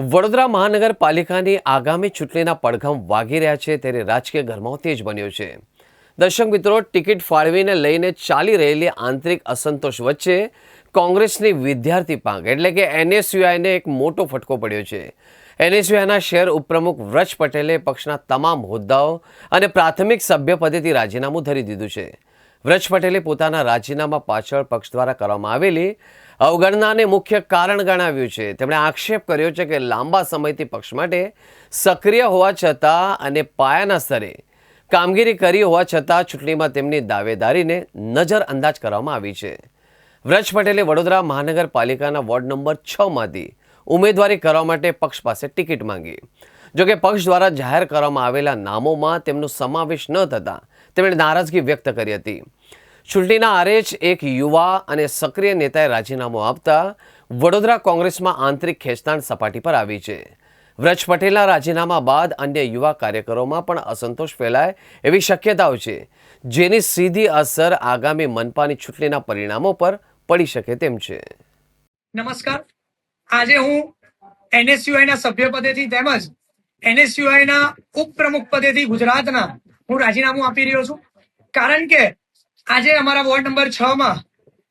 વડોદરા મહાનગરપાલિકાની આગામી ચૂંટણીના પડઘમ વાગી રહ્યા છે ત્યારે રાજકીય ગરમાવો તેજ બન્યો છે. દર્શક મિત્રો, ટિકિટ ફાળવીને લઈને ચાલી રહેલી આંતરિક અસંતોષ વચ્ચે કોંગ્રેસની વિદ્યાર્થી પાંખ એટલે કે એનએસયુઆઈને એક મોટો ફટકો પડ્યો છે. એનએસયુઆઈના શહેર ઉપપ્રમુખ વ્રજ પટેલે પક્ષના તમામ હોદ્દાઓ અને પ્રાથમિક સભ્યપદેથી રાજીનામું ધરી દીધું છે. વ્રજ પટેલે પોતાના રાજીનામા પાછળ પક્ષ દ્વારા કરવામાં આવેલી અવગણનાને મુખ્ય કારણ ગણાવ્યું છે. તેમણે આક્ષેપ કર્યો છે કે લાંબા સમયથી પક્ષ માટે સક્રિય હોવા છતાં અને પાયાના સ્તરે કામગીરી કરી હોવા છતાં ચૂંટણીમાં તેમની દાવેદારીને નજરઅંદાજ કરવામાં આવી છે. વ્રજ પટેલે વડોદરા મહાનગરપાલિકાના વોર્ડ નંબર 6માંથી ઉમેદવારી કરવા માટે પક્ષ પાસે ટિકિટ માંગી. જોકે પક્ષ દ્વારા જાહેર કરવામાં આવેલા નામોમાં તેમનો સમાવેશ ન થતાં તેમણે નારાજગી વ્યક્ત કરી હતી. ચૂંટણીના આરે જ એક યુવા અને સક્રિય નેતાએ રાજીનામું આપતા વડોદરા કોંગ્રેસમાં આંતરિક ખેંચતાણ સપાટી પર આવી છે. વ્રજ પટેલના રાજીનામા બાદ અન્ય યુવા કાર્યકરોમાં પણ અસંતોષ ફેલાય એવી શક્યતાઓ છે, જેની સીધી અસર આગામી મનપાની ચૂંટણીના પરિણામો પર પડી શકે તેમ છે. નમસ્કાર. આજે હું એનએસયુઆઈના સભ્ય પદેથી તેમજ એનએસયુઆઈના ઉપપ્રમુખ પદેથી ગુજરાતના હું રાજીનામું આપી રહ્યો છું. કારણ કે આજે અમારા વોર્ડ નંબર 6માં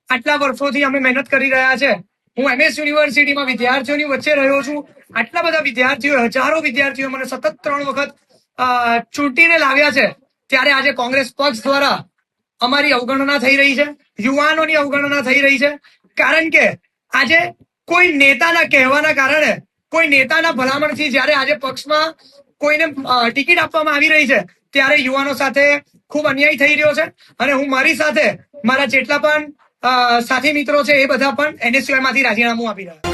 આટલા વર્ષોથી અમે મહેનત કરી રહ્યા છે. હું એમએસ યુનિવર્સિટીમાં વિદ્યાર્થીઓની વચ્ચે રહ્યો છું. આટલા બધા વિદ્યાર્થીઓ, હજારો વિદ્યાર્થીઓ મને સતત 3 વખત ચૂંટીને લાવ્યા છે. ત્યારે આજે કોંગ્રેસ પક્ષ દ્વારા અમારી અવગણના થઈ રહી છે, યુવાનોની અવગણના થઈ રહી છે. કારણ કે આજે કોઈ નેતાના કહેવાના કારણે, કોઈ નેતાના ભલામણથી જ્યારે આજે પક્ષમાં કોઈને ટિકિટ આપવામાં આવી રહી છે, ત્યારે યુવાનો સાથે ખૂબ અન્યાય થઈ રહ્યો છે. અને હું મારી સાથે મારા જેટલા પણ સાથી મિત્રો છે એ બધા પણ એનએસયુઆઈ માંથી રાજીનામું આપી રહ્યા છે.